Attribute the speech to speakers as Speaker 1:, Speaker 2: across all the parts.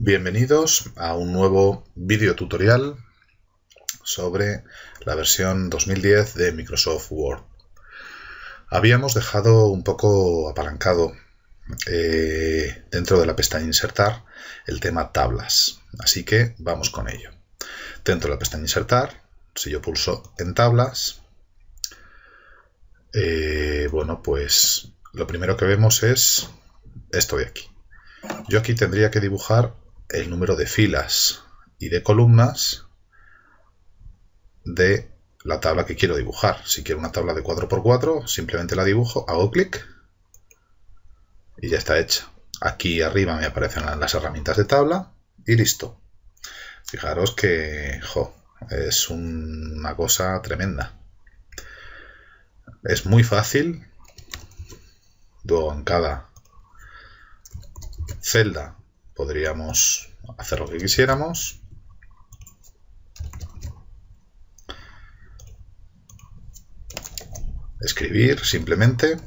Speaker 1: Bienvenidos a un nuevo vídeo tutorial sobre la versión 2010 de Microsoft Word. Habíamos dejado un poco apalancado dentro de la pestaña Insertar el tema tablas, así que vamos con ello. Dentro de la pestaña Insertar, si yo pulso en tablas, bueno, pues lo primero que vemos es esto de aquí. Yo aquí tendría que dibujar el número de filas y de columnas de la tabla que quiero dibujar. Si quiero una tabla de 4×4, simplemente la dibujo, hago clic y ya está hecha. Aquí arriba me aparecen las herramientas de tabla y listo. Fijaros que es una cosa tremenda. Es muy fácil. Luego en cada celda podríamos hacer lo que quisiéramos. Escribir simplemente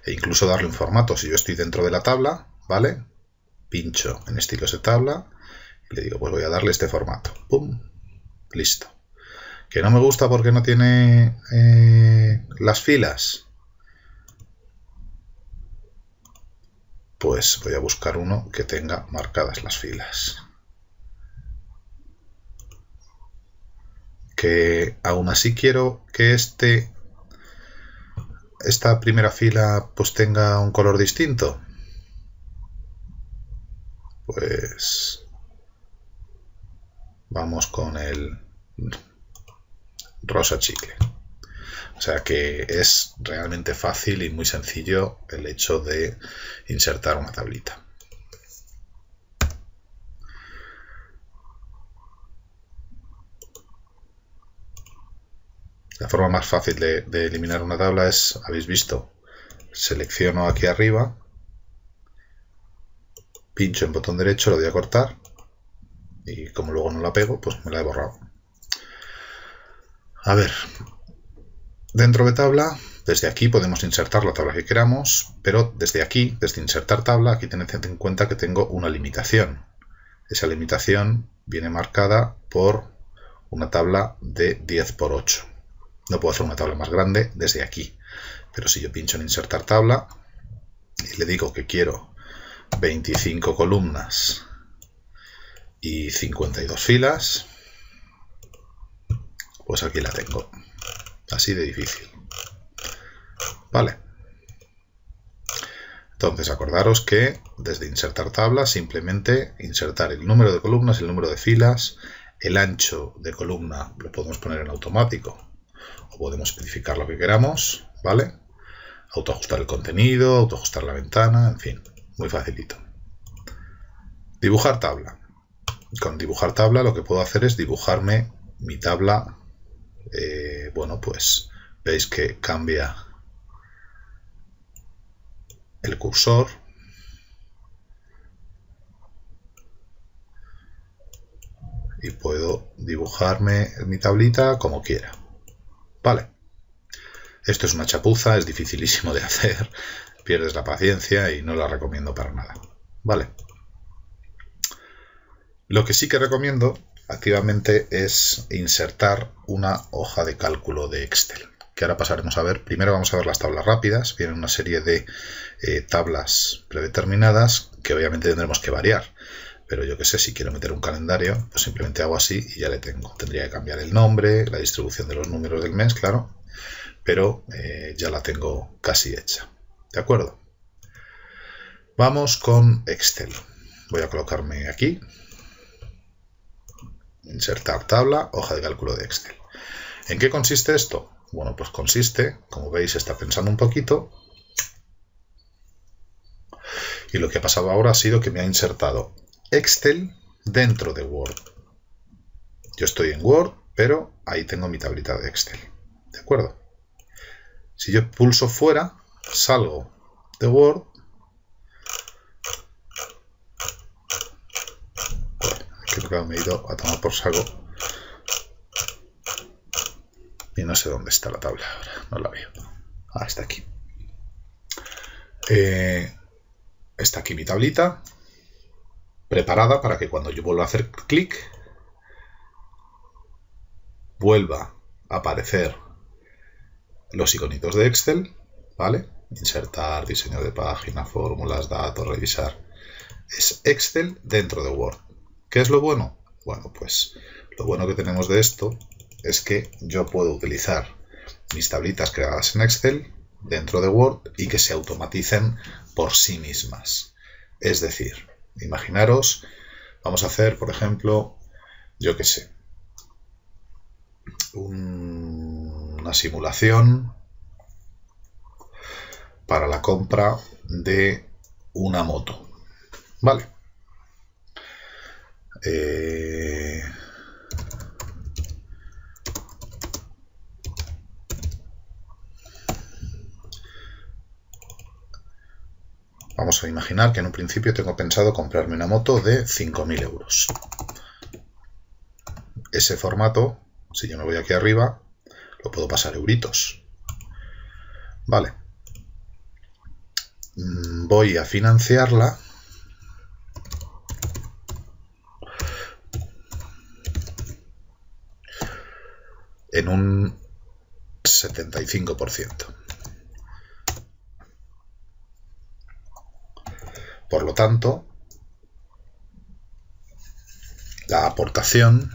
Speaker 1: e incluso darle un formato. Si yo estoy dentro de la tabla, ¿vale? Pincho en estilos de tabla y le digo, pues voy a darle este formato. ¡Pum! Listo. ¿Que no me gusta porque no tiene las filas? Pues voy a buscar uno que tenga marcadas las filas. Que aún así quiero que esta primera fila pues tenga un color distinto. Pues vamos con el rosa chicle. O sea que es realmente fácil y muy sencillo el hecho de insertar una tablita. La forma más fácil de eliminar una tabla es, habéis visto, selecciono aquí arriba, pincho en botón derecho, lo doy a cortar y como luego no la pego, pues me la he borrado. A ver, dentro de tabla, desde aquí podemos insertar la tabla que queramos, pero desde aquí, desde insertar tabla, aquí tened en cuenta que tengo una limitación. Esa limitación viene marcada por una tabla de 10×8. No puedo hacer una tabla más grande desde aquí, pero si yo pincho en insertar tabla y le digo que quiero 25 columnas y 52 filas, pues aquí la tengo. Así de difícil. Vale. Entonces acordaros que desde insertar tabla simplemente insertar el número de columnas, el número de filas, el ancho de columna lo podemos poner en automático o podemos especificar lo que queramos, ¿vale? Autoajustar el contenido, autoajustar la ventana, en fin, muy facilito. Dibujar tabla. Con dibujar tabla lo que puedo hacer es dibujarme mi tabla. Bueno, pues veis que cambia el cursor. Y puedo dibujarme mi tablita como quiera. Vale. Esto es una chapuza, es dificilísimo de hacer. Pierdes la paciencia y no la recomiendo para nada. Vale. Lo que sí que recomiendo activamente es insertar una hoja de cálculo de Excel, que ahora pasaremos a ver. Primero vamos a ver las tablas rápidas. Vienen una serie de tablas predeterminadas que obviamente tendremos que variar. Pero yo que sé, si quiero meter un calendario, pues simplemente hago así y ya le tengo. Tendría que cambiar el nombre, la distribución de los números del mes, claro, pero ya la tengo casi hecha. ¿De acuerdo? Vamos con Excel. Voy a colocarme aquí. Insertar tabla, hoja de cálculo de Excel. ¿En qué consiste esto? Bueno, pues consiste, como veis, está pensando un poquito. Y lo que ha pasado ahora ha sido que me ha insertado Excel dentro de Word. Yo estoy en Word, pero ahí tengo mi tablita de Excel. ¿De acuerdo? Si yo pulso fuera, salgo de Word. Creo que me he ido a tomar por saco. Y no sé dónde está la tabla ahora. No la veo. Ah, está aquí. Está aquí mi tablita. preparada para que cuando yo vuelva a hacer clic vuelva a aparecer los iconitos de Excel, ¿vale? Insertar, diseño de página, fórmulas, datos, revisar. Es Excel dentro de Word. ¿Qué es lo bueno? Bueno, pues lo bueno que tenemos de esto es que yo puedo utilizar mis tablitas creadas en Excel dentro de Word y que se automaticen por sí mismas. Es decir, imaginaros, vamos a hacer, por ejemplo, yo qué sé, una simulación para la compra de una moto. Vale. Vamos a imaginar que en un principio tengo pensado comprarme una moto de 5.000 euros. Ese formato, si yo me voy aquí arriba, lo puedo pasar a euritos. Vale. Voy a financiarla en un 75%. Por lo tanto, la aportación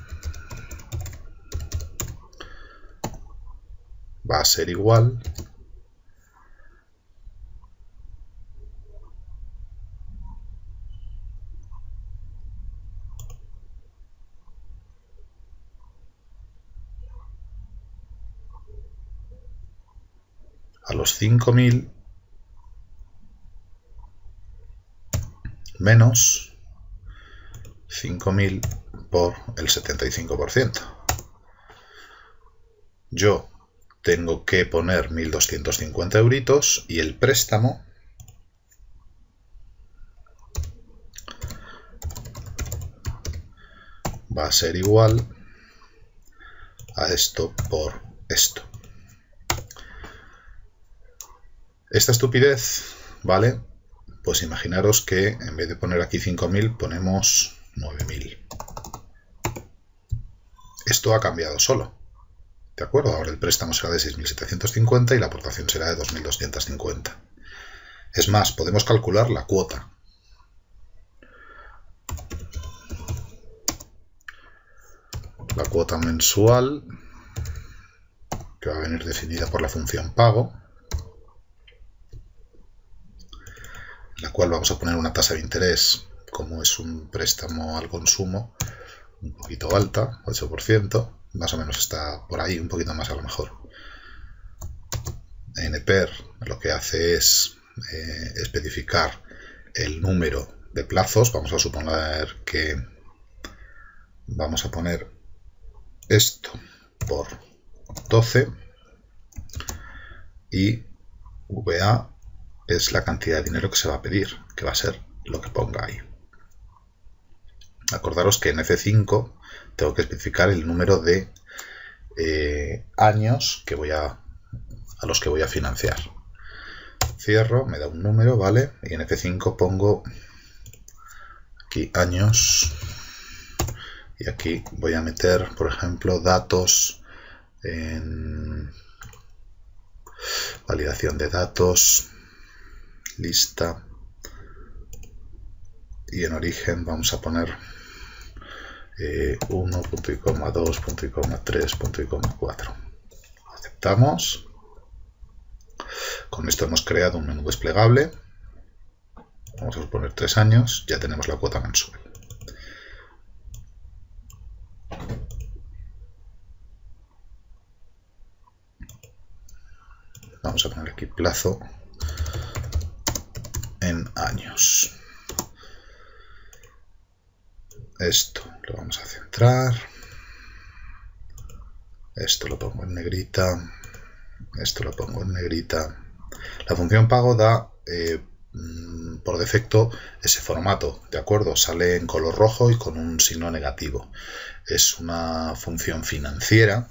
Speaker 1: va a ser igual a los 5.000 menos 5.000 por el 75%. Yo tengo que poner 1.250 euritos y el préstamo va a ser igual a esto por esto. Esta estupidez, ¿vale? Pues imaginaros que en vez de poner aquí 5.000 ponemos 9.000. Esto ha cambiado solo. ¿De acuerdo? Ahora el préstamo será de 6.750 y la aportación será de 2.250. Es más, podemos calcular la cuota. La cuota mensual, que va a venir definida por la función pago, en la cual vamos a poner una tasa de interés, como es un préstamo al consumo, un poquito alta, 8%, más o menos está por ahí, un poquito más a lo mejor. NPER lo que hace es especificar el número de plazos. Vamos a suponer que vamos a poner esto por 12 y VA es la cantidad de dinero que se va a pedir, que va a ser lo que ponga ahí. Acordaros que en F5 tengo que especificar el número de años que a los que voy a financiar. Cierro, me da un número, ¿vale? Y en F5 pongo aquí años y aquí voy a meter, por ejemplo, datos en validación de datos, lista, y en origen vamos a poner 1, punto y coma, 2, punto y coma, 3, punto y coma, 4. Aceptamos. Con esto hemos creado un menú desplegable. Vamos a poner 3 años, ya tenemos la cuota mensual. Vamos a poner aquí plazo en años. Esto lo vamos a centrar. Esto lo pongo en negrita. Esto lo pongo en negrita. La función pago da por defecto ese formato, ¿de acuerdo? Sale en color rojo y con un signo negativo. Es una función financiera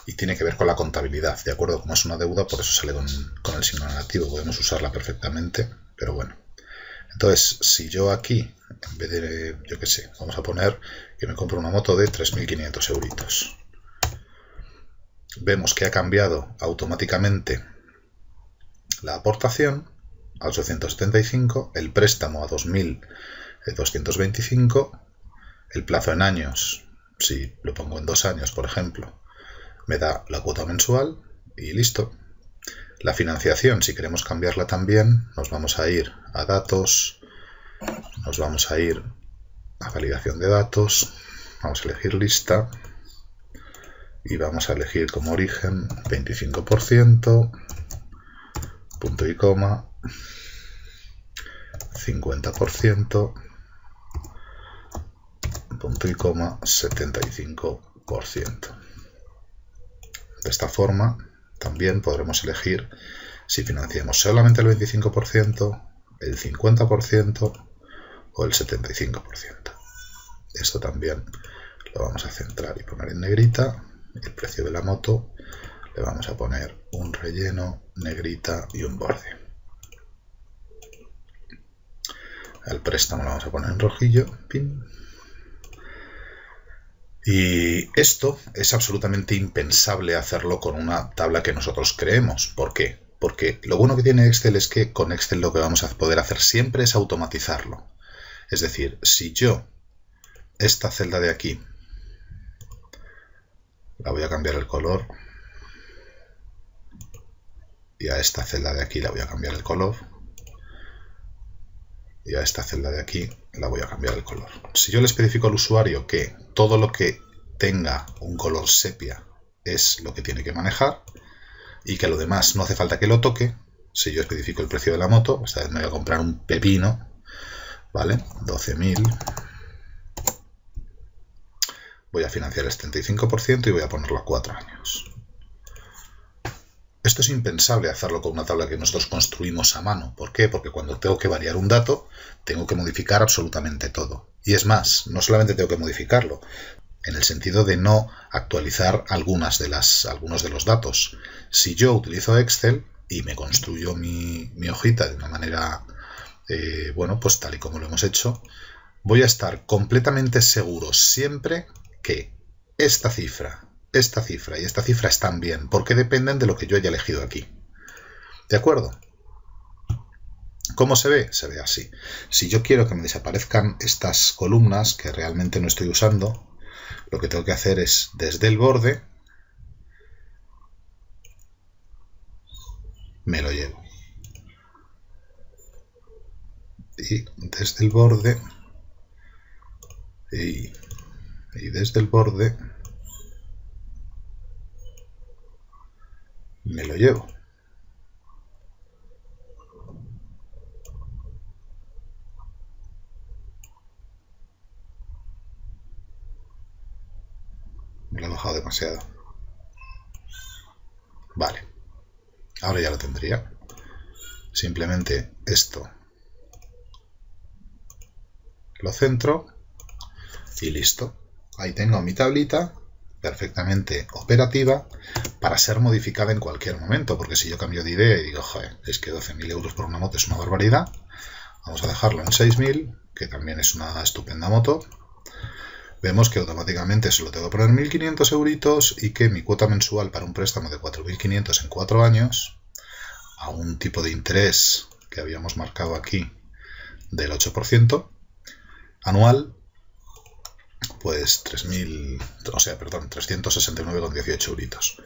Speaker 1: y tiene que ver con la contabilidad, ¿de acuerdo? Como es una deuda, por eso sale con el signo negativo. Podemos usarla perfectamente, pero bueno. Entonces, si yo aquí en vez de, yo qué sé, vamos a poner que me compro una moto de 3.500 euritos. Vemos que ha cambiado automáticamente la aportación a 875, el préstamo a 2.225, el plazo en años, si lo pongo en 2 años, por ejemplo, me da la cuota mensual y listo. La financiación, si queremos cambiarla también, nos vamos a ir a datos, nos vamos a ir a validación de datos, vamos a elegir lista y vamos a elegir como origen 25%, punto y coma, 50%, punto y coma, 75%. De esta forma también podremos elegir si financiamos solamente el 25%, el 50% o el 75%. Esto también lo vamos a centrar y poner en negrita. El precio de la moto le vamos a poner un relleno, negrita y un borde. El préstamo lo vamos a poner en rojillo. Pin. Y esto es absolutamente impensable hacerlo con una tabla que nosotros creemos. ¿Por qué? Porque lo bueno que tiene Excel es que con Excel lo que vamos a poder hacer siempre es automatizarlo. Es decir, si yo esta celda de aquí la voy a cambiar el color y a esta celda de aquí la voy a cambiar el color y a esta celda de aquí la voy a cambiar el color. Si yo le especifico al usuario que todo lo que tenga un color sepia es lo que tiene que manejar y que lo demás no hace falta que lo toque, si yo especifico el precio de la moto, esta vez me voy a comprar un pepino, ¿vale? 12.000. Voy a financiar el 75% y voy a ponerlo a 4 años. Esto es impensable hacerlo con una tabla que nosotros construimos a mano. ¿Por qué? Porque cuando tengo que variar un dato, tengo que modificar absolutamente todo. Y es más, no solamente tengo que modificarlo, en el sentido de no actualizar algunos de los datos. Si yo utilizo Excel y me construyo mi hojita de una manera, bueno, pues tal y como lo hemos hecho, voy a estar completamente seguro siempre que esta cifra y esta cifra están bien, porque dependen de lo que yo haya elegido aquí. ¿De acuerdo? ¿Cómo se ve? Se ve así. Si yo quiero que me desaparezcan estas columnas que realmente no estoy usando, lo que tengo que hacer es desde el borde me lo llevo. Y desde el borde y desde el borde me lo llevo. Me lo he bajado demasiado. Vale. Ahora ya lo tendría. Simplemente esto lo centro y listo. Ahí tengo mi tablita perfectamente operativa para ser modificada en cualquier momento, porque si yo cambio de idea y digo, joder, es que 12.000 euros por una moto es una barbaridad, vamos a dejarlo en 6.000, que también es una estupenda moto, vemos que automáticamente solo tengo que poner 1.500 euritos y que mi cuota mensual para un préstamo de 4.500 en 4 años, a un tipo de interés que habíamos marcado aquí del 8%, anual, pues 369,18 euritos.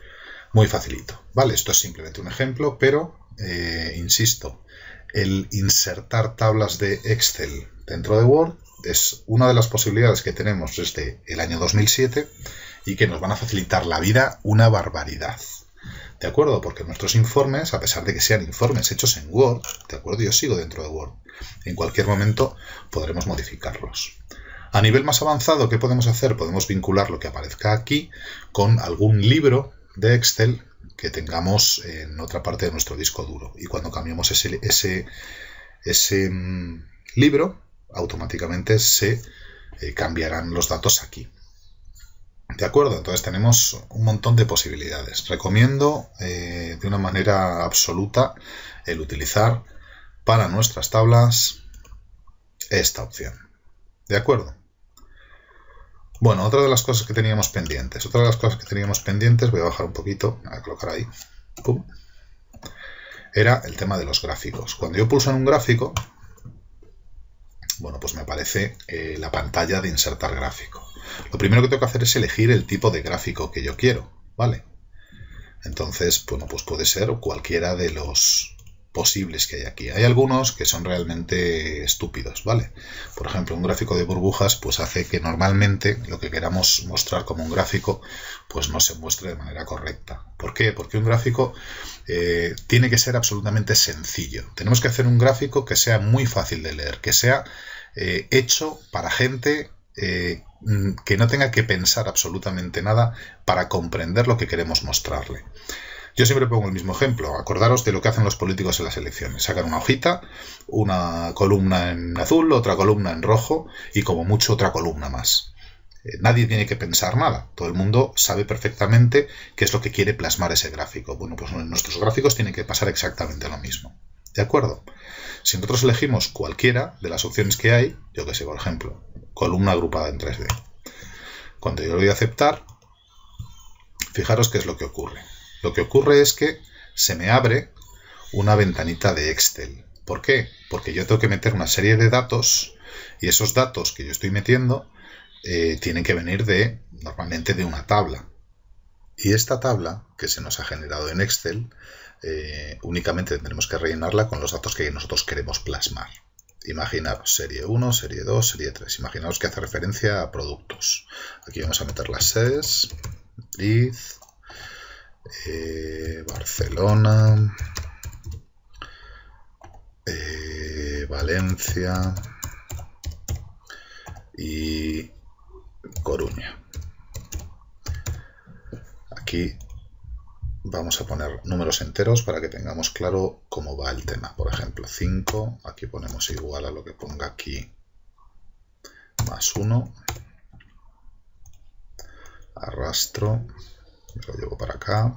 Speaker 1: Muy facilito. Vale, esto es simplemente un ejemplo, pero, insisto, el insertar tablas de Excel dentro de Word es una de las posibilidades que tenemos desde el año 2007 y que nos van a facilitar la vida una barbaridad. ¿De acuerdo? Porque nuestros informes, a pesar de que sean informes hechos en Word, ¿de acuerdo? Yo sigo dentro de Word. En cualquier momento podremos modificarlos. A nivel más avanzado, ¿qué podemos hacer? Podemos vincular lo que aparezca aquí con algún libro de Excel que tengamos en otra parte de nuestro disco duro. Y cuando cambiemos ese libro, automáticamente se cambiarán los datos aquí. ¿De acuerdo? Entonces tenemos un montón de posibilidades. Recomiendo de una manera absoluta el utilizar para nuestras tablas esta opción. ¿De acuerdo? Bueno, otra de las cosas que teníamos pendientes. Voy a bajar un poquito, a colocar ahí. ¡Pum! Era el tema de los gráficos. Cuando yo pulso en un gráfico, bueno, pues me aparece la pantalla de insertar gráfico. Lo primero que tengo que hacer es elegir el tipo de gráfico que yo quiero, ¿vale? Entonces, bueno, pues puede ser cualquiera de los posibles que hay aquí. Hay algunos que son realmente estúpidos, ¿vale? Por ejemplo, un gráfico de burbujas pues hace que normalmente lo que queramos mostrar como un gráfico pues no se muestre de manera correcta. ¿Por qué? Porque un gráfico tiene que ser absolutamente sencillo. Tenemos que hacer un gráfico que sea muy fácil de leer, que sea hecho para gente que no tenga que pensar absolutamente nada para comprender lo que queremos mostrarle. Yo siempre pongo el mismo ejemplo. Acordaros de lo que hacen los políticos en las elecciones. Sacan una hojita, una columna en azul, otra columna en rojo y como mucho otra columna más. Nadie tiene que pensar nada. Todo el mundo sabe perfectamente qué es lo que quiere plasmar ese gráfico. Bueno, pues en nuestros gráficos tienen que pasar exactamente lo mismo. ¿De acuerdo? Si nosotros elegimos cualquiera de las opciones que hay, yo que sé, por ejemplo, columna agrupada en 3D. Cuando yo le doy a aceptar, fijaros qué es lo que ocurre. Lo que ocurre es que se me abre una ventanita de Excel. ¿Por qué? Porque yo tengo que meter una serie de datos y esos datos que yo estoy metiendo tienen que venir normalmente de una tabla. Y esta tabla que se nos ha generado en Excel únicamente tendremos que rellenarla con los datos que nosotros queremos plasmar. Imaginaros, serie 1, serie 2, serie 3. Imaginaos que hace referencia a productos. Aquí vamos a meter las sedes. Madrid, Barcelona, Valencia y Coruña. Aquí vamos a poner números enteros para que tengamos claro cómo va el tema. Por ejemplo, 5, aquí ponemos igual a lo que ponga aquí, más 1. Arrastro, lo llevo para acá.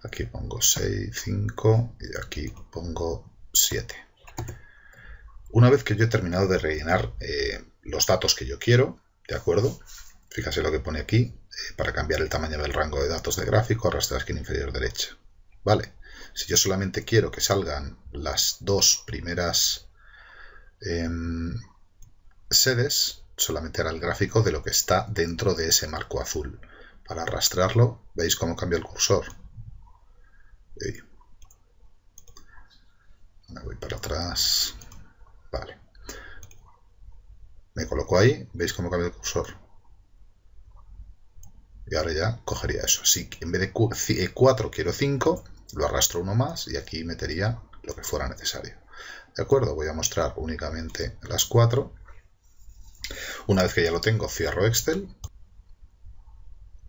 Speaker 1: Aquí pongo 6, 5 y aquí pongo 7. Una vez que yo he terminado de rellenar los datos que yo quiero, ¿de acuerdo? Fíjate lo que pone aquí, para cambiar el tamaño del rango de datos de gráfico, arrastra a la esquina inferior derecha. Vale, si yo solamente quiero que salgan las dos primeras sedes, solamente hará el gráfico de lo que está dentro de ese marco azul. Para arrastrarlo, ¿veis cómo cambia el cursor? Me voy para atrás. Vale. Me coloco ahí, ¿veis cómo cambia el cursor? Y ahora ya cogería eso. Si en vez de 4 quiero 5, lo arrastro uno más y aquí metería lo que fuera necesario. ¿De acuerdo? Voy a mostrar únicamente las 4. Una vez que ya lo tengo, cierro Excel.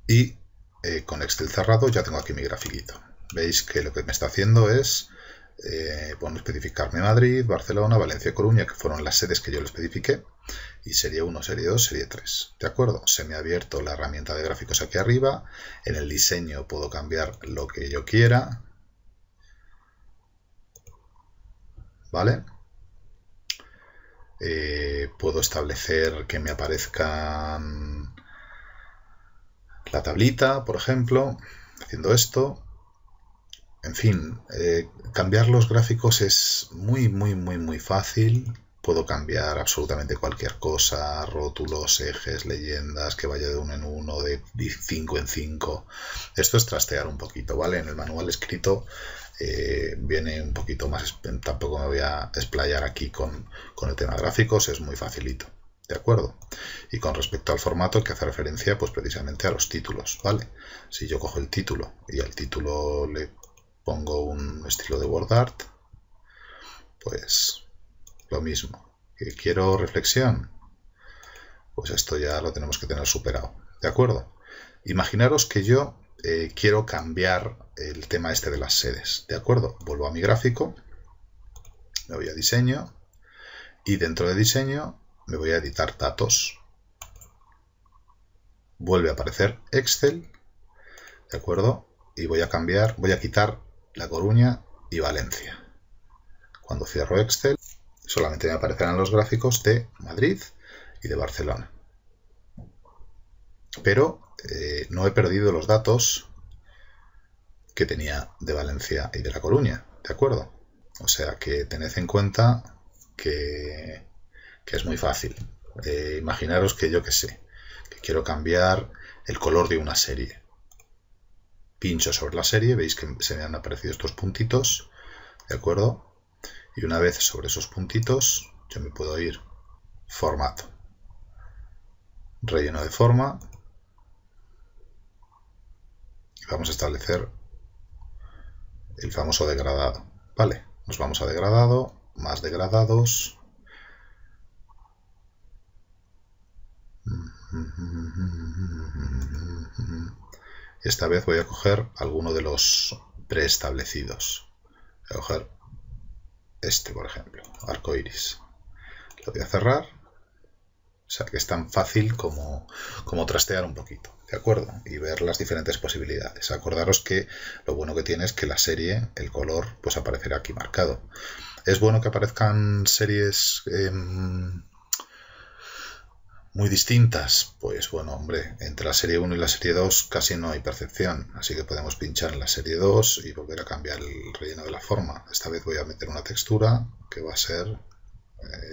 Speaker 1: Y con Excel cerrado ya tengo aquí mi grafiquito. Veis que lo que me está haciendo es especificarme Madrid, Barcelona, Valencia y Coruña, que fueron las sedes que yo le especifiqué, y serie 1, serie 2, serie 3. ¿De acuerdo? Se me ha abierto la herramienta de gráficos aquí arriba. En el diseño puedo cambiar lo que yo quiera. ¿Vale? Puedo establecer que me aparezcan la tablita, por ejemplo, haciendo esto. En fin, cambiar los gráficos es muy fácil. Puedo cambiar absolutamente cualquier cosa, rótulos, ejes, leyendas, que vaya de 1 en 1, de 5 en 5. Esto es trastear un poquito, ¿vale? En el manual escrito viene un poquito más, tampoco me voy a explayar aquí con el tema de gráficos, es muy facilito, ¿de acuerdo? Y con respecto al formato, que hace referencia pues precisamente a los títulos, ¿vale? Si yo cojo el título y al título le pongo un estilo de WordArt, pues lo mismo. ¿Que quiero reflexión? Pues esto ya lo tenemos que tener superado, ¿de acuerdo? Imaginaros que yo quiero cambiar el tema este de las sedes, ¿de acuerdo? Vuelvo a mi gráfico, me voy a diseño y dentro de diseño me voy a editar datos. Vuelve a aparecer Excel, ¿de acuerdo? Y voy a quitar La Coruña y Valencia. Cuando cierro Excel, solamente me aparecerán los gráficos de Madrid, y de Barcelona. Pero no he perdido los datos que tenía de Valencia y de La Coruña, ¿de acuerdo? O sea que tened en cuenta que es muy fácil. Imaginaros que yo que sé, que quiero cambiar el color de una serie. Pincho sobre la serie, veis que se me han aparecido estos puntitos, ¿de acuerdo? Y una vez sobre esos puntitos, yo me puedo ir formato, relleno de forma, y vamos a establecer el famoso degradado. Vale, nos vamos a degradado, más degradados. Esta vez voy a coger alguno de los preestablecidos. Voy a coger este, por ejemplo, arcoiris. Lo voy a cerrar. O sea que es tan fácil como trastear un poquito, ¿de acuerdo? Y ver las diferentes posibilidades. Acordaros que lo bueno que tiene es que la serie, el color, pues aparecerá aquí marcado. ¿Es bueno que aparezcan series muy distintas? Pues bueno, hombre, entre la serie 1 y la serie 2 casi no hay percepción, así que podemos pinchar en la serie 2 y volver a cambiar el relleno de la forma. Esta vez voy a meter una textura que va a ser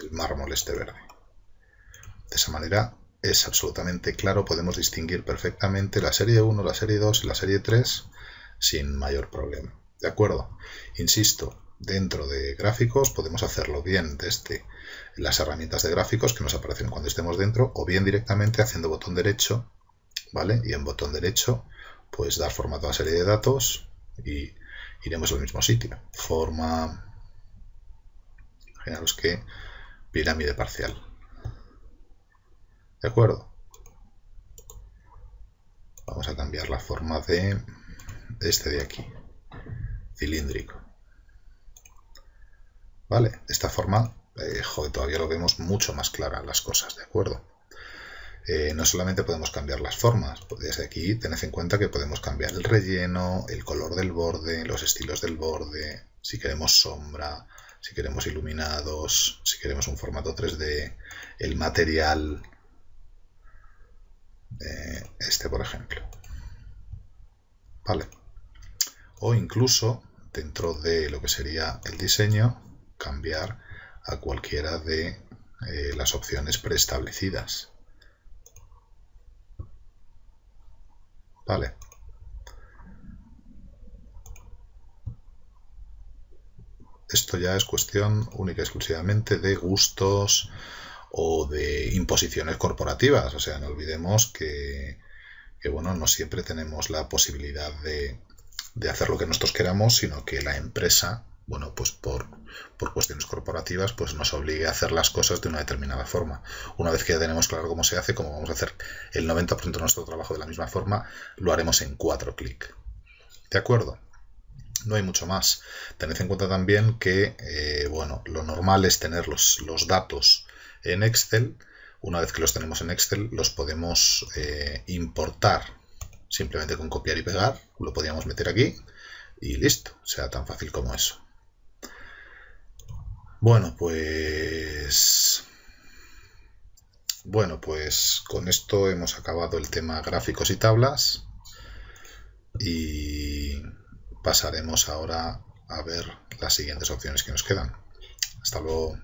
Speaker 1: el mármol este verde. De esa manera es absolutamente claro, podemos distinguir perfectamente la serie 1, la serie 2 y la serie 3 sin mayor problema. ¿De acuerdo? Insisto, dentro de gráficos podemos hacerlo bien desde las herramientas de gráficos que nos aparecen cuando estemos dentro, o bien directamente haciendo botón derecho, ¿vale? Y en botón derecho, pues dar formato a la serie de datos y iremos al mismo sitio. Forma, imaginaros que pirámide parcial. ¿De acuerdo? Vamos a cambiar la forma de este de aquí, cilíndrico. Vale, de esta forma, joder, todavía lo vemos mucho más claras las cosas, ¿de acuerdo? No solamente podemos cambiar las formas, desde aquí tened en cuenta que podemos cambiar el relleno, el color del borde, los estilos del borde, si queremos sombra, si queremos iluminados, si queremos un formato 3D, el material, este por ejemplo. Vale. O incluso dentro de lo que sería el diseño, cambiar a cualquiera de las opciones preestablecidas. Vale. Esto ya es cuestión única y exclusivamente de gustos o de imposiciones corporativas. O sea, no olvidemos que bueno, no siempre tenemos la posibilidad de hacer lo que nosotros queramos, sino que la empresa, bueno, pues por cuestiones corporativas, pues nos obligue a hacer las cosas de una determinada forma. Una vez que ya tenemos claro cómo se hace, como vamos a hacer el 90% de nuestro trabajo de la misma forma, lo haremos en 4 clics. ¿De acuerdo? No hay mucho más. Tened en cuenta también que, bueno, lo normal es tener los datos en Excel. Una vez que los tenemos en Excel, los podemos importar simplemente con copiar y pegar. Lo podríamos meter aquí y listo. O sea, tan fácil como eso. Bueno, pues con esto hemos acabado el tema gráficos y tablas y pasaremos ahora a ver las siguientes opciones que nos quedan. Hasta luego.